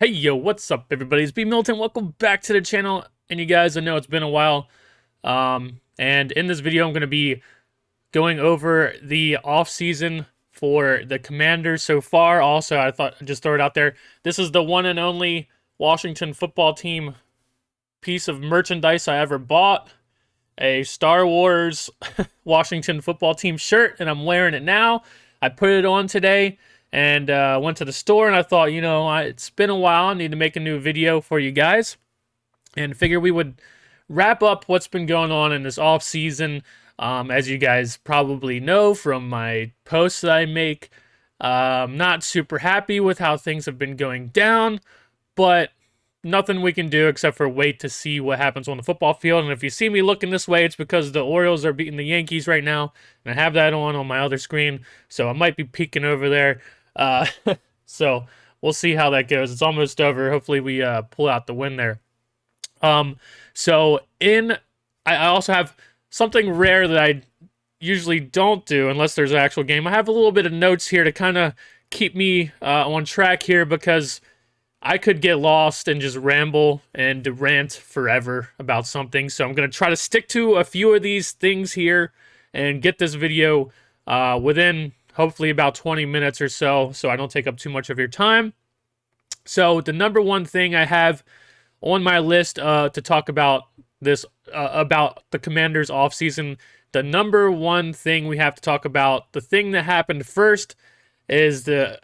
Hey yo, what's up everybody? It's B Milton. Welcome back to the channel. And you guys, I know it's been a while. And in this video I'm going to be going over the off-season for the Commanders so far. Also, I thought I'd just throw it out there. This is the one and only Washington football team piece of merchandise I ever bought. A Star Wars Washington football team shirt, and I'm wearing it now. I put it on today and went to the store, and I thought, it's been a while. I need to make a new video for you guys, and figure we would wrap up what's been going on in this off season. As you guys probably know from my posts that I make, I'm not super happy with how things have been going down, but nothing we can do except for wait to see what happens on the football field. And if you see me looking this way, it's because the Orioles are beating the Yankees right now, and I have that on my other screen, so I might be peeking over there. So we'll see how that goes. It's almost over. Hopefully we pull out the win there. I also have something rare that I usually don't do unless there's an actual game. I have a little bit of notes here to kind of keep me on track here, because I could get lost and just ramble and rant forever about something. So I'm going to try to stick to a few of these things here and get this video within hopefully about 20 minutes or so I don't take up too much of your time. So the number one thing I have on my list to talk about this, about the Commanders offseason, the number one thing we have to talk about, the thing that happened first, is the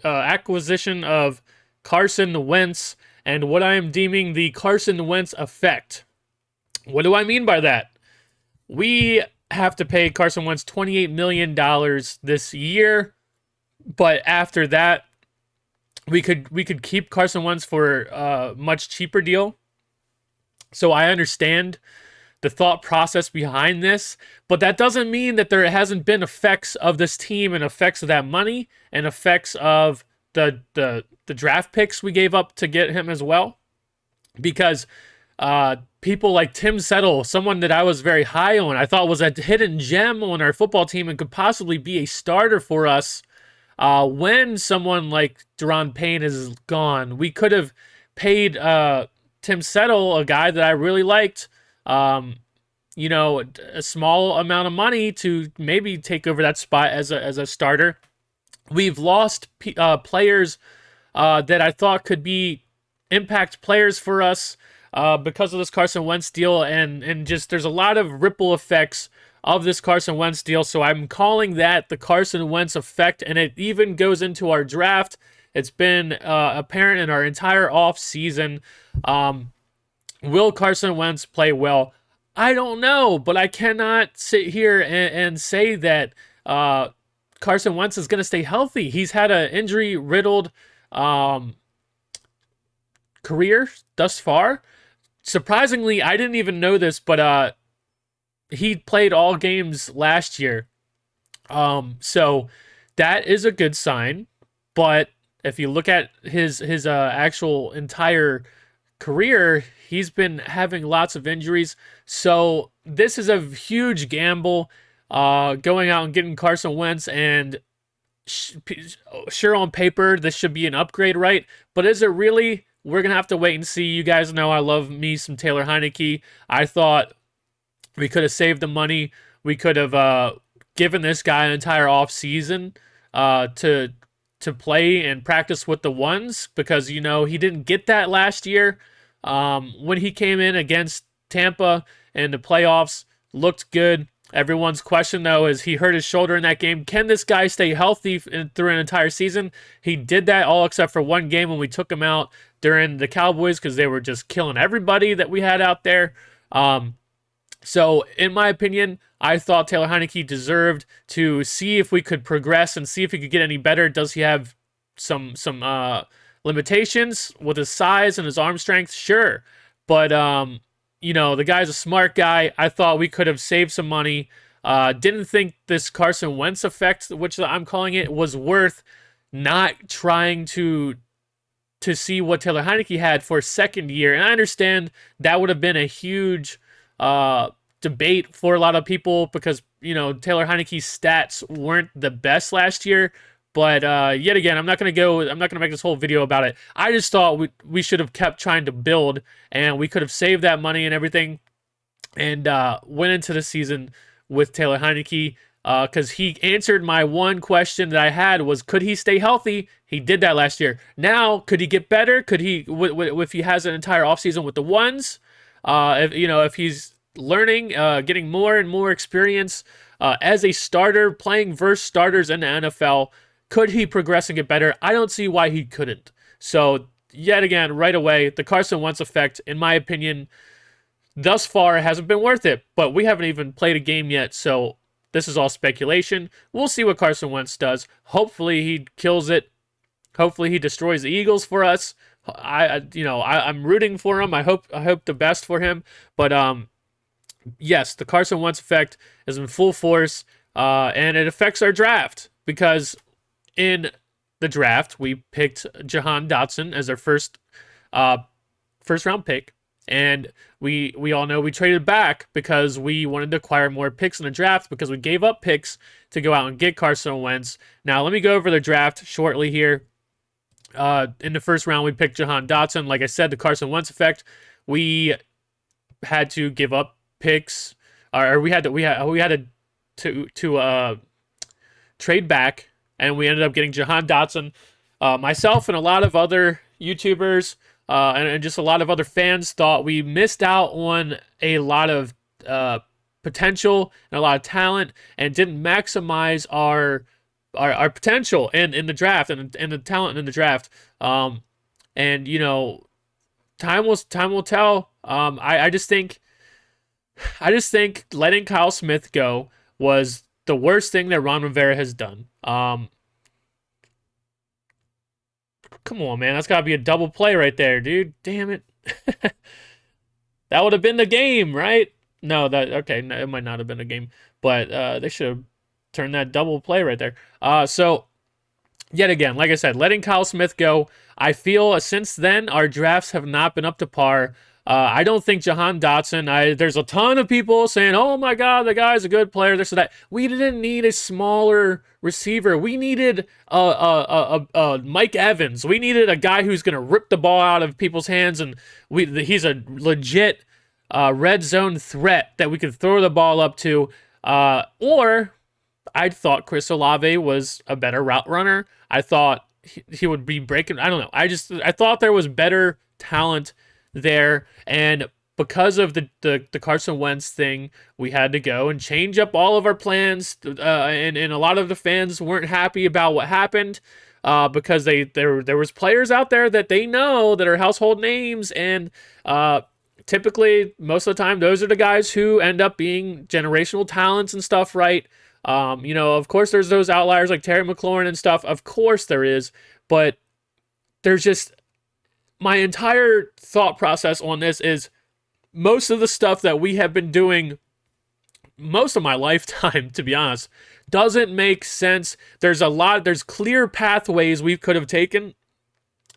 acquisition of Carson Wentz, and what I am deeming the Carson Wentz effect. What do I mean by that? We have to pay Carson Wentz $28 million this year, but after that, we could keep Carson Wentz for a much cheaper deal. So I understand the thought process behind this, but that doesn't mean that there hasn't been effects of this team and effects of that money and effects of the draft picks we gave up to get him as well. Because people like Tim Settle, someone that I was very high on, I thought was a hidden gem on our football team and could possibly be a starter for us. When someone like Daron Payne is gone, we could have paid Tim Settle, a guy that I really liked, a small amount of money to maybe take over that spot as a starter. We've lost players that I thought could be impact players for us because of this Carson Wentz deal, and just there's a lot of ripple effects of this Carson Wentz deal. So I'm calling that the Carson Wentz effect, and it even goes into our draft. It's been apparent in our entire off season. Will Carson Wentz play well? I don't know, but I cannot sit here and say that Carson Wentz is going to stay healthy. He's had an injury-riddled career thus far. Surprisingly, I didn't even know this, but he played all games last year. So that is a good sign. But if you look at his actual entire career, he's been having lots of injuries. So this is a huge gamble, going out and getting Carson Wentz, and sure, on paper this should be an upgrade, right? But is it really? We're gonna have to wait and see. You guys know I love me some Taylor Heinicke. I thought we could have saved the money. We could have given this guy an entire off season to play and practice with the ones, because he didn't get that last year. When he came in against Tampa in the playoffs, looked good. Everyone's question, though, is he hurt his shoulder in that game. Can this guy stay healthy through an entire season? He did that all except for one game when we took him out during the Cowboys, because they were just killing everybody that we had out there. So in my opinion, I thought Taylor Heinicke deserved to see if we could progress and see if he could get any better. Does he have some limitations with his size and his arm strength? Sure. But, the guy's a smart guy. I thought we could have saved some money. Didn't think this Carson Wentz effect, which I'm calling it, was worth not trying to see what Taylor Heinicke had for a second year. And I understand that would have been a huge debate for a lot of people, because, Taylor Heinicke's stats weren't the best last year. But yet again, I'm not gonna make this whole video about it. I just thought we should have kept trying to build, and we could have saved that money and everything, and went into the season with Taylor Heinicke, because he answered my one question that I had was, could he stay healthy? He did that last year. Now, could he get better? Could he, if he has an entire offseason with the ones, if he's learning, getting more and more experience as a starter, playing versus starters in the NFL, could he progress and get better? I don't see why he couldn't. So, yet again, right away, the Carson Wentz effect, in my opinion, thus far hasn't been worth it. But we haven't even played a game yet, so this is all speculation. We'll see what Carson Wentz does. Hopefully he kills it. Hopefully he destroys the Eagles for us. I'm rooting for him. I hope the best for him. But yes, the Carson Wentz effect is in full force, and it affects our draft, because in the draft we picked Jahan Dotson as our first round pick. And we all know we traded back because we wanted to acquire more picks in the draft, because we gave up picks to go out and get Carson Wentz. Now, let me go over the draft shortly here. In the first round, we picked Jahan Dotson. Like I said, the Carson Wentz effect. We had to give up picks, or we had to trade back, and we ended up getting Jahan Dotson. Myself and a lot of other YouTubers, and just a lot of other fans thought we missed out on a lot of potential and a lot of talent, and didn't maximize our potential in the draft, and the talent in the draft. And time will tell. I just think letting Kyle Smith go was the worst thing that Ron Rivera has done. Come on, man. That's got to be a double play right there, dude. Damn it. That would have been the game, right? No, it might not have been a game, but they should have turned that double play right there. So, yet again, like I said, letting Kyle Smith go, I feel since then our drafts have not been up to par. I don't think Jahan Dotson, there's a ton of people saying, oh my God, the guy's a good player, this or that. We didn't need a smaller receiver. We needed Mike Evans. We needed a guy who's going to rip the ball out of people's hands, and he's a legit red zone threat that we could throw the ball up to. Or I thought Chris Olave was a better route runner. I thought he would be breaking. I don't know. I thought there was better talent there, and because of the Carson Wentz thing, we had to go and change up all of our plans, and a lot of the fans weren't happy about what happened, because there was players out there that they know that are household names, and typically most of the time those are the guys who end up being generational talents and stuff, right? Of course there's those outliers like Terry McLaurin and stuff, of course there is, but there's just, my entire thought process on this is most of the stuff that we have been doing most of my lifetime, to be honest, doesn't make sense. There's clear pathways we could have taken,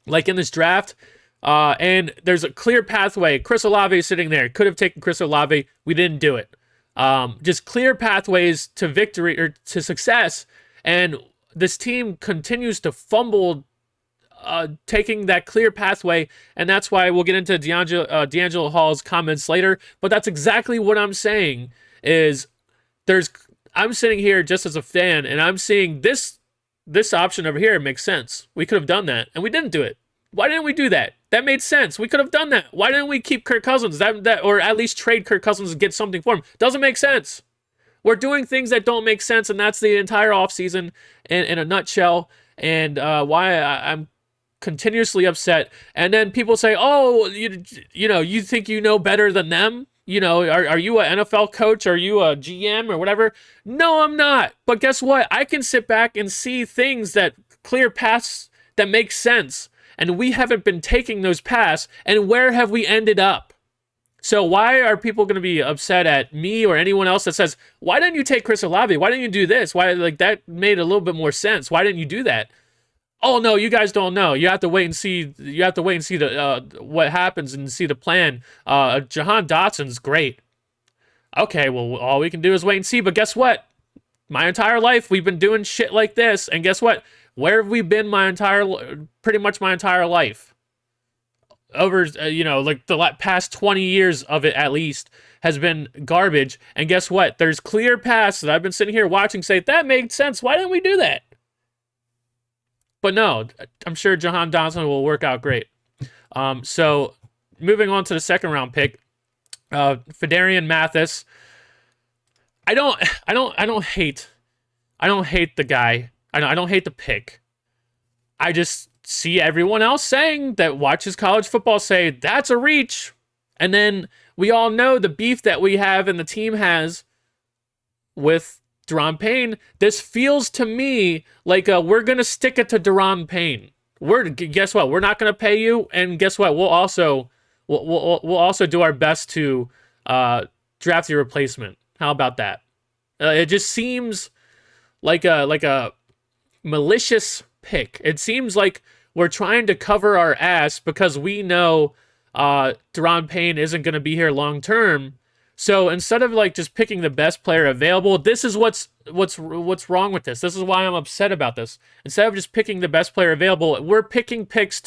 like in this draft, and there's a clear pathway. Chris Olave is sitting there. Could have taken Chris Olave. We didn't do it. Just clear pathways to victory or to success, and this team continues to fumble taking that clear pathway, and that's why we'll get into D'Angelo Hall's comments later, but that's exactly what I'm saying. I'm sitting here just as a fan, and I'm seeing this option over here makes sense. We could have done that, and we didn't do it. Why didn't we do that? That made sense. We could have done that. Why didn't we keep Kirk Cousins? Or at least trade Kirk Cousins and get something for him? Doesn't make sense. We're doing things that don't make sense, and that's the entire offseason in a nutshell, and why I'm continuously upset. And then people say, oh, you think you know better than them? Are you an NFL coach? Are you a GM or whatever? No, I'm not. But guess what? I can sit back and see things that clear paths that make sense. And we haven't been taking those paths. And where have we ended up? So why are people going to be upset at me or anyone else that says, why didn't you take Chris Olave? Why didn't you do this? Why, that made a little bit more sense. Why didn't you do that? Oh no, you guys don't know. You have to wait and see. You have to wait and see what happens and see the plan. Jahan Dotson's great. Okay, well, all we can do is wait and see. But guess what? My entire life we've been doing shit like this, and guess what? Where have we been pretty much my entire life? Over, like the past 20 years of it at least has been garbage. And guess what? There's clear paths that I've been sitting here watching say, that made sense. Why didn't we do that? But no, I'm sure Jahan Dotson will work out great. So moving on to the second round pick, Fedarian Mathis. I don't hate the guy. I don't hate the pick. I just see everyone else saying that watches college football say that's a reach. And then we all know the beef that we have and the team has with Daron Payne. This feels to me like we're going to stick it to Daron Payne. Guess what? We're not going to pay you. And guess what? We'll also do our best to draft your replacement. How about that? It just seems like a malicious pick. It seems like we're trying to cover our ass because we know Daron Payne isn't going to be here long term. So instead of like just picking the best player available, this is what's wrong with this. This is why I'm upset about this. Instead of just picking the best player available, we're picking picks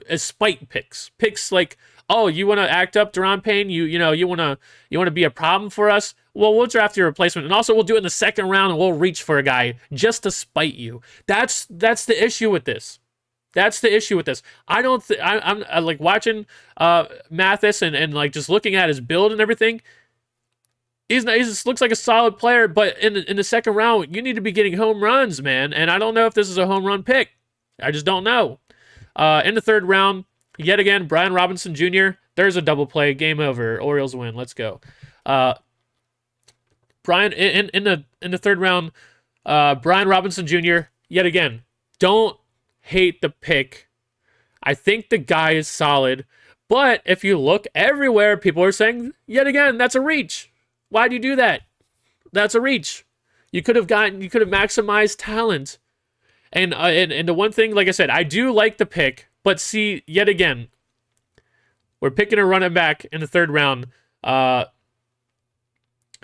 as spite picks. Picks like, oh, you want to act up, Daron Payne? You want to be a problem for us? Well, we'll draft your replacement, and also we'll do it in the second round, and we'll reach for a guy just to spite you. That's the issue with this. That's the issue with this. I'm like watching Mathis and like just looking at his build and everything. He just looks like a solid player, but in the second round, you need to be getting home runs, man. And I don't know if this is a home run pick. I just don't know. In the third round, yet again, Brian Robinson Jr. There's a double play. Game over. Orioles win. Let's go. Brian in the third round, Brian Robinson Jr. Yet again, don't hate the pick. I think the guy is solid, but if you look everywhere, people are saying yet again that's a reach. Why do you do that? That's a reach. You could have maximized talent. And the one thing, like I said, I do like the pick, but see, yet again, we're picking a running back in the third round.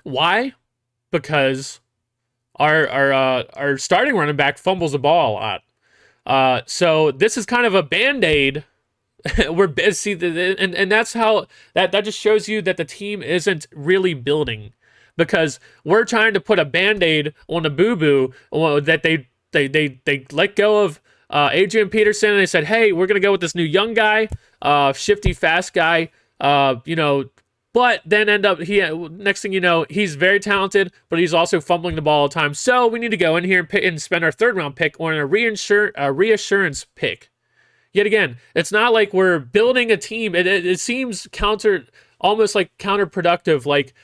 Why? Because our starting running back fumbles the ball a lot. So this is kind of a Band-Aid. And that's how that just shows you that the team isn't really building, because we're trying to put a Band-Aid on a boo-boo that they let go of Adrian Peterson, and they said, hey, we're gonna go with this new young guy, shifty, fast guy, but then next thing you know, he's very talented, but he's also fumbling the ball all the time. So we need to go in here and spend our third round pick on a reassurance pick. Yet again, it's not like we're building a team. It seems almost like counterproductive, like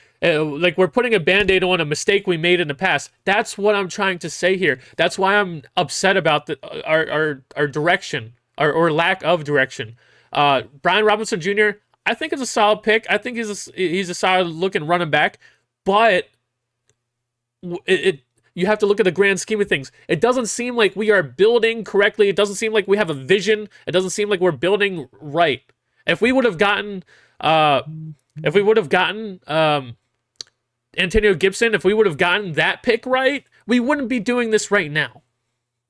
we're putting a Band-Aid on a mistake we made in the past. That's what I'm trying to say here. That's why I'm upset about our direction, or lack of direction. Brian Robinson Jr., I think is a solid pick. I think he's a solid looking running back, but you have to look at the grand scheme of things. It doesn't seem like we are building correctly. It doesn't seem like we have a vision. It doesn't seem like we're building right. If we would have gotten Antonio Gibson, if we would have gotten that pick right, we wouldn't be doing this right now.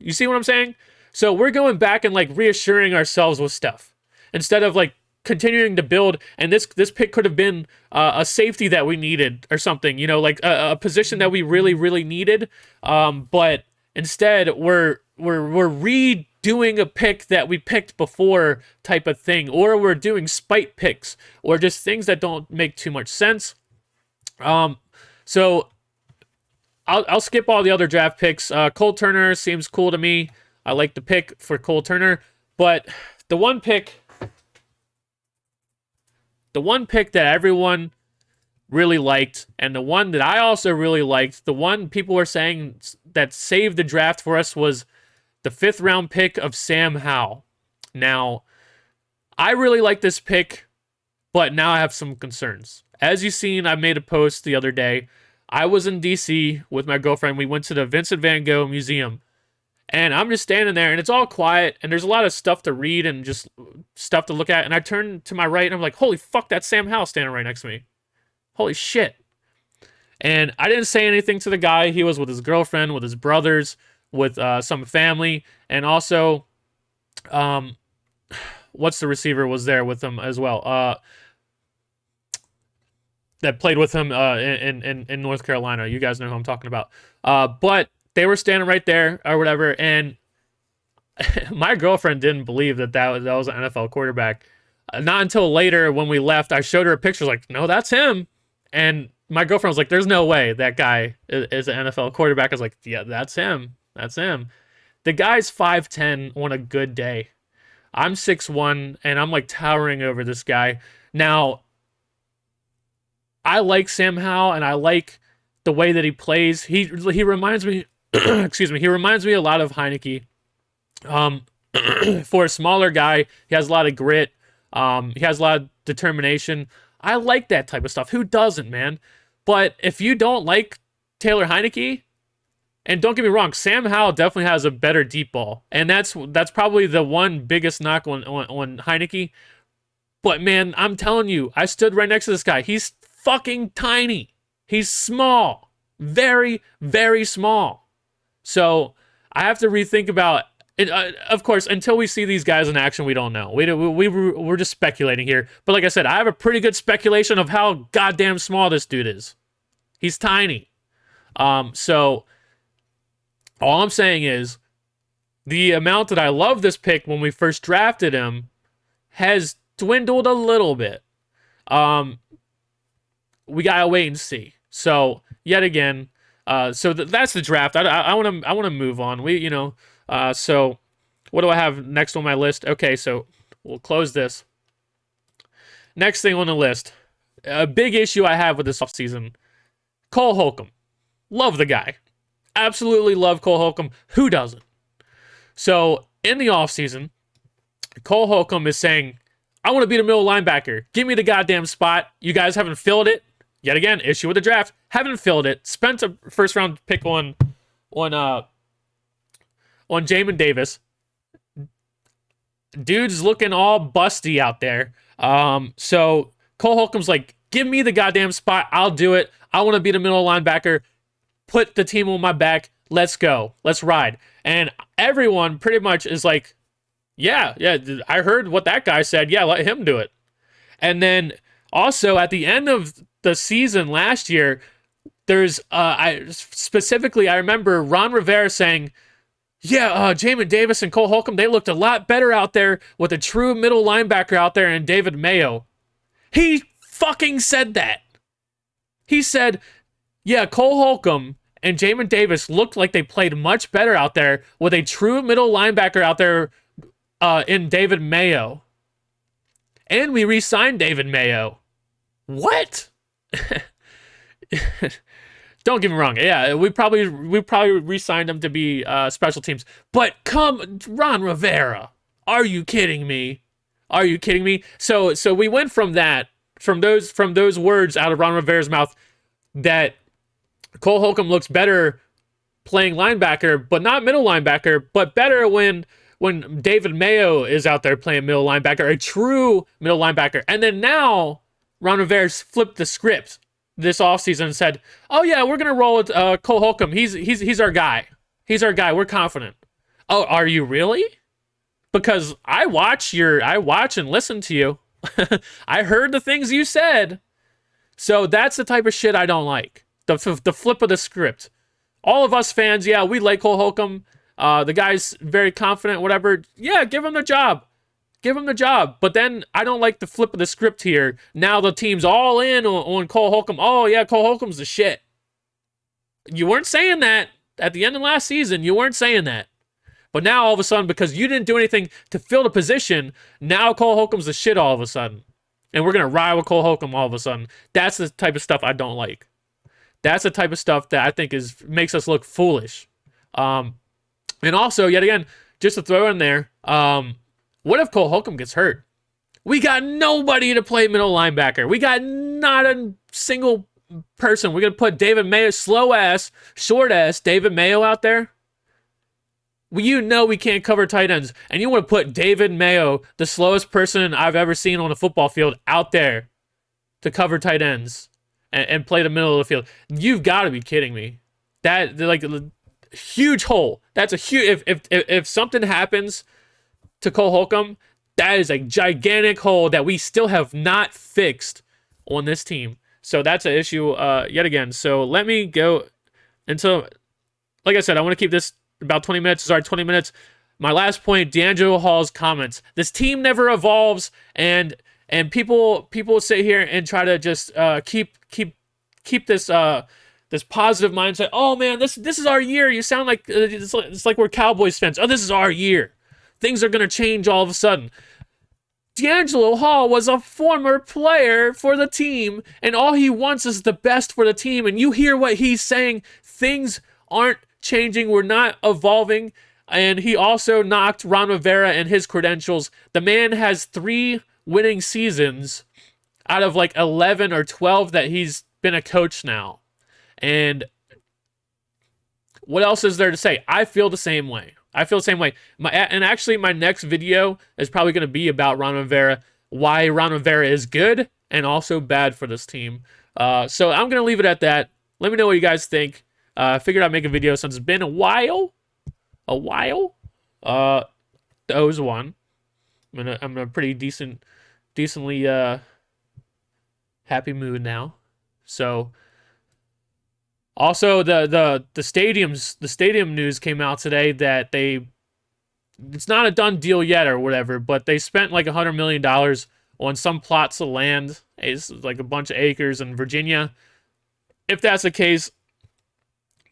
You see what I'm saying? So we're going back and like reassuring ourselves with stuff instead of like continuing to build. And this pick could have been a safety that we needed or something, like a position that we really, really needed. But instead we're redoing a pick that we picked before type of thing, or we're doing spite picks, or just things that don't make too much sense. So I'll skip all the other draft picks. Cole Turner seems cool to me. I like the pick for Cole Turner, but the one pick that everyone really liked, and the one that I also really liked, the one people were saying that saved the draft for us, was the 5th round pick of Sam Howell. Now, I really like this pick, but now I have some concerns. As you've seen, I made a post the other day. I was in D.C. with my girlfriend. We went to the Vincent van Gogh Museum. And I'm just standing there, and it's all quiet, and there's a lot of stuff to read and just stuff to look at. And I turn to my right, and I'm like, holy fuck, that's Sam Howell standing right next to me. Holy shit. And I didn't say anything to the guy. He was with his girlfriend, with his brothers. with some family, and also what's the receiver was there with him as well. That played with him in North Carolina. You guys know who I'm talking about. But they were standing right there or whatever, and my girlfriend didn't believe that was an NFL quarterback. Not until later when we left, I showed her a picture. Like, no, that's him. And my girlfriend was like, "There's no way that guy is an NFL quarterback." I was like, "Yeah, that's him. That's him." The guy's 5'10" on a good day. I'm 6'1", and I'm like towering over this guy. Now, I like Sam Howell, and I like the way that he plays. He reminds me, excuse me, he reminds me a lot of Heinicke. For a smaller guy, he has a lot of grit. He has a lot of determination. I like that type of stuff. Who doesn't, man? But if you don't like Taylor Heinicke, and don't get me wrong, Sam Howell definitely has a better deep ball, and that's probably the one biggest knock on Heinicke. But man, I'm telling you, I stood right next to this guy. He's fucking tiny. He's small, very, very small. So I have to rethink about it. Of course, until we see these guys in action, we don't know. We're just speculating here. But like I said, I have a pretty good speculation of how goddamn small this dude is. He's tiny. So all I'm saying is the amount that I love this pick when we first drafted him has dwindled a little bit. We gotta wait and see. So yet again, so that's the draft. I want to move on. So what do I have next on my list? Okay, so we'll close this. Next thing on the list, a big issue I have with this offseason, Cole Holcomb. Love the guy. Absolutely love Cole Holcomb. Who doesn't? So in the offseason, Cole Holcomb is saying, I want to be the middle linebacker. Give me the goddamn spot. You guys haven't filled it. Yet again, issue with the draft. Haven't filled it. Spent a first round pick on Jamin Davis. Dude's looking all busty out there. So Cole Holcomb's like, give me the goddamn spot. I'll do it. I want to be the middle linebacker. Put the team on my back. Let's go. Let's ride. And everyone pretty much is like, yeah, I heard what that guy said. Yeah, let him do it. And then also at the end of the season last year, there's I remember Ron Rivera saying, yeah, Jamin Davis and Cole Holcomb, they looked a lot better out there with a true middle linebacker out there and David Mayo. He fucking said that. He said, yeah, Cole Holcomb and Jamin Davis looked like they played much better out there with a true middle linebacker out there in David Mayo. And we re-signed David Mayo. What? Don't get me wrong. Yeah, we probably re-signed him to be special teams. But Ron Rivera, are you kidding me? Are you kidding me? So we went from those words out of Ron Rivera's mouth that Cole Holcomb looks better playing linebacker, but not middle linebacker, but better when David Mayo is out there playing middle linebacker, a true middle linebacker. And then now Ron Rivera's flipped the script this offseason and said, oh yeah, we're going to roll with Cole Holcomb. He's our guy. He's our guy. We're confident. Oh, are you really? Because I watch and listen to you. I heard the things you said. So that's the type of shit I don't like. The flip of the script. All of us fans, yeah, we like Cole Holcomb. The guy's very confident, whatever. Yeah, give him the job. Give him the job. But then I don't like the flip of the script here. Now the team's all in on Cole Holcomb. Oh, yeah, Cole Holcomb's the shit. You weren't saying that at the end of last season. You weren't saying that. But now all of a sudden, because you didn't do anything to fill the position, now Cole Holcomb's the shit all of a sudden. And we're going to ride with Cole Holcomb all of a sudden. That's the type of stuff I don't like. That's the type of stuff that I think makes us look foolish. And also, yet again, just to throw in there, what if Cole Holcomb gets hurt? We got nobody to play middle linebacker. We got not a single person. We're going to put David Mayo, slow-ass, short-ass David Mayo out there? Well, you know we can't cover tight ends. And you want to put David Mayo, the slowest person I've ever seen on a football field, out there to cover tight ends and play the middle of the field. You've got to be kidding me. That, like, huge hole. That's a huge. If something happens to Cole Holcomb, that is a gigantic hole that we still have not fixed on this team. So that's an issue yet again. So let me go into, like I said, I want to keep this about 20 minutes. Sorry, 20 minutes. My last point, D'Angelo Hall's comments. This team never evolves, and people sit here and try to just keep this this positive mindset. Oh man, this is our year. You sound like it's like we're Cowboys fans. Oh, this is our year. Things are gonna change all of a sudden. D'Angelo Hall was a former player for the team, and all he wants is the best for the team. And you hear what he's saying. Things aren't changing. We're not evolving. And he also knocked Ron Rivera and his credentials. The man has 3 winning seasons out of like 11 or 12 that he's been a coach now. And what else is there to say? I feel the same way. And actually, my next video is probably going to be about Ron Rivera, why Ron Rivera is good and also bad for this team. So I'm going to leave it at that. Let me know what you guys think. I figured I'd make a video since it's been a while. The O's won. I'm in a pretty decently happy mood now. So also the stadium news came out today that it's not a done deal yet or whatever, but they spent like $100 million on some plots of land. It's like a bunch of acres in Virginia. If that's the case,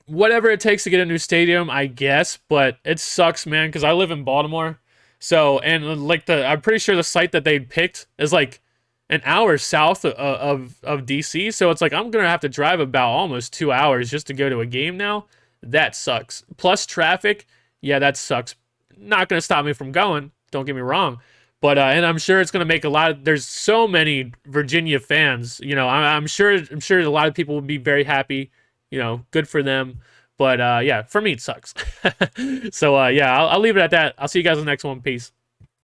whatever it takes to get a new stadium, I guess, but it sucks, man, because I live in Baltimore. So, and like I'm pretty sure the site that they picked is like an hour south of DC. So it's like I'm going to have to drive about almost 2 hours just to go to a game now. That sucks. Plus traffic. Yeah, that sucks. Not going to stop me from going. Don't get me wrong. But, and I'm sure it's going to make there's so many Virginia fans, you know, I'm sure a lot of people will be very happy. You know, good for them. But, yeah, for me, it sucks. So, yeah, I'll leave it at that. I'll see you guys in the next one. Peace.